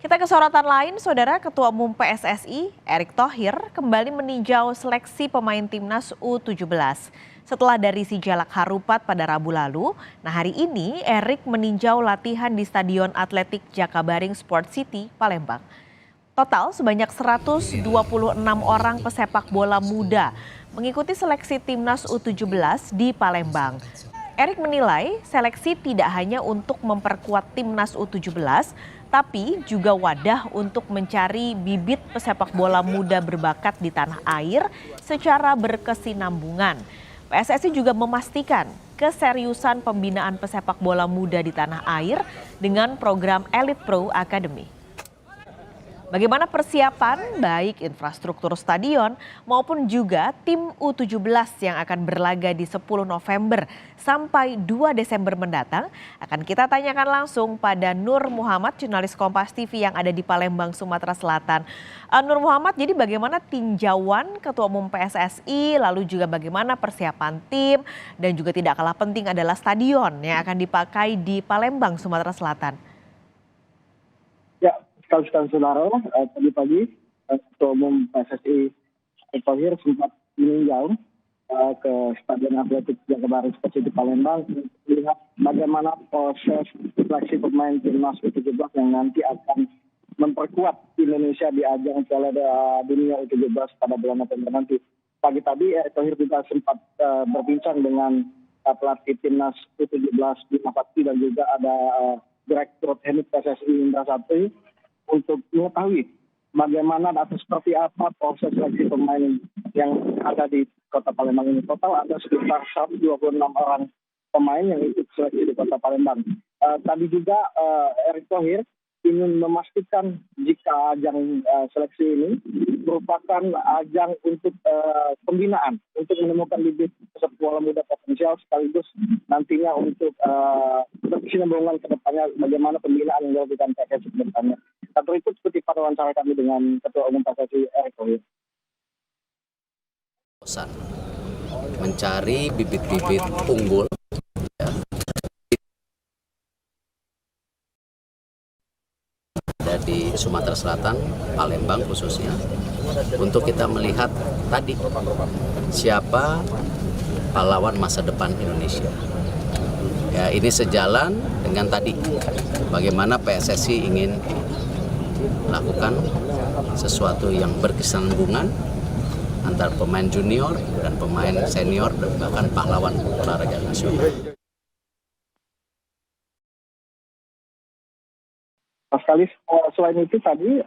Kita ke sorotan lain, Saudara. Ketua Umum PSSI, Erick Thohir, kembali meninjau seleksi pemain timnas U17. Setelah dari Sijalak Harupat pada Rabu lalu, hari ini Erick meninjau latihan di Stadion Atletik Jakabaring Sport City, Palembang. Total sebanyak 126 orang pesepak bola muda mengikuti seleksi timnas U17 di Palembang. Erick menilai seleksi tidak hanya untuk memperkuat timnas U17, tapi juga wadah untuk mencari bibit pesepak bola muda berbakat di tanah air secara berkesinambungan. PSSI juga memastikan keseriusan pembinaan pesepak bola muda di tanah air dengan program Elite Pro Academy. Bagaimana persiapan baik infrastruktur stadion maupun juga tim U17 yang akan berlaga di 10 November sampai 2 Desember mendatang akan kita tanyakan langsung pada Nur Muhammad, jurnalis Kompas TV yang ada di Palembang, Sumatera Selatan. Nur Muhammad, jadi bagaimana tinjauan Ketua Umum PSSI, lalu juga bagaimana persiapan tim dan juga tidak kalah penting adalah stadion yang akan dipakai di Palembang, Sumatera Selatan. Ya, sekali saudara, tadi pagi Ketua Umum PSSI Erick Thohir sempat meninjau ke Stadion Atletik Jakabaring Sport City Palembang untuk melihat bagaimana proses seleksi pemain timnas U17 yang nanti akan memperkuat Indonesia di ajang Piala Dunia U17 pada bulan November nanti. Pagi tadi Erick Thohir juga sempat berbincang dengan pelatih timnas U17 Bima Sakti dan juga ada Direktur Teknik PSSI Indra Sapri untuk mengetahui bagaimana atau seperti apa proses seleksi pemain yang ada di Kota Palembang ini. Total ada sekitar 126 orang pemain yang ikut seleksi di Kota Palembang. Tadi juga Erick Thohir ingin memastikan jika ajang seleksi ini merupakan ajang untuk pembinaan, untuk menemukan bibit pesepak bola muda potensial sekaligus nantinya untuk kesinambungan ke depannya bagaimana pembinaan yang dilakukan PSSI ke depannya. Satu itu seperti pada wawancara kami dengan Ketua Umum PSSI Erick Thohir. Mencari bibit-bibit unggul ada di Sumatera Selatan, Palembang khususnya, untuk kita melihat tadi siapa pahlawan masa depan Indonesia. Ya, ini sejalan dengan tadi bagaimana PSSI ingin melakukan sesuatu yang berkesinambungan antar pemain junior dan pemain senior dan bahkan pahlawan olahraga nasional. Sekali selain itu tadi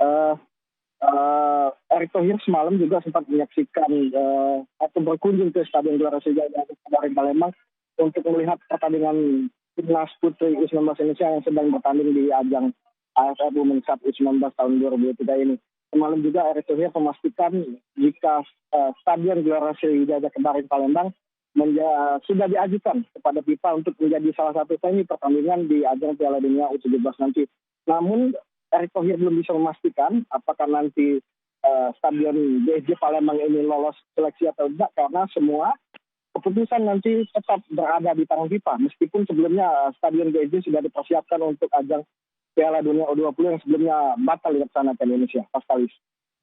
Erick Thohir semalam juga sempat menyaksikan atau berkunjung ke Stadion Gelora Jakabaring Palembang untuk melihat pertandingan timnas putri U19 Indonesia yang sedang bertanding di ajang AFF Women's Cup U19 tahun 2023 ini. Semalam juga Erick Thohir memastikan jika Stadion Gelora Jakabaring Palembang sudah diajukan kepada FIFA untuk menjadi salah satu venue pertandingan di ajang Piala Dunia U17 nanti. Namun Erick Thohir belum bisa memastikan apakah nanti Stadion GSJ Palembang ini lolos seleksi atau tidak karena semua keputusan nanti tetap berada di tangan FIFA. Meskipun sebelumnya Stadion GSJ sudah dipersiapkan untuk ajang Piala Dunia U20 yang sebelumnya batal dilaksanakan di Indonesia. Paskalis.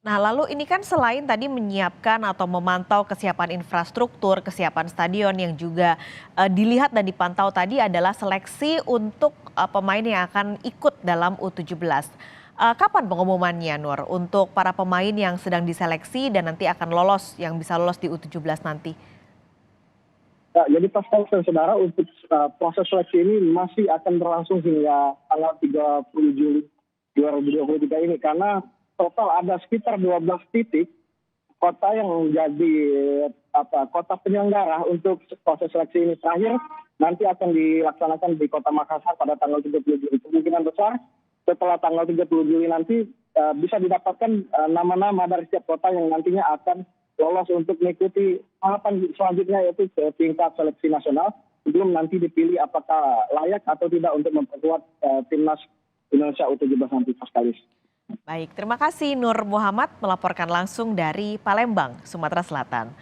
Nah, lalu ini kan selain tadi menyiapkan atau memantau kesiapan infrastruktur, kesiapan stadion yang juga dilihat dan dipantau tadi adalah seleksi untuk pemain yang akan ikut dalam U17. Kapan pengumumannya, Nur, untuk para pemain yang sedang diseleksi dan nanti akan lolos, yang bisa lolos di U17 nanti? Ya, jadi Pascal dan saudara, untuk proses seleksi ini masih akan berlangsung hingga tanggal 30 Juli 2023 ini karena total ada sekitar 12 titik kota yang menjadi kota penyelenggara untuk proses seleksi ini. Terakhir nanti akan dilaksanakan di Kota Makassar pada tanggal 30 Juli. Kemungkinan besar setelah tanggal 30 Juli nanti bisa didapatkan nama-nama dari setiap kota yang nantinya akan lolos untuk mengikuti tahapan selanjutnya yaitu ke tingkat seleksi nasional sebelum nanti dipilih apakah layak atau tidak untuk memperkuat timnas Indonesia U17 nanti. Paskalis. Baik, terima kasih Nur Muhammad melaporkan langsung dari Palembang, Sumatera Selatan.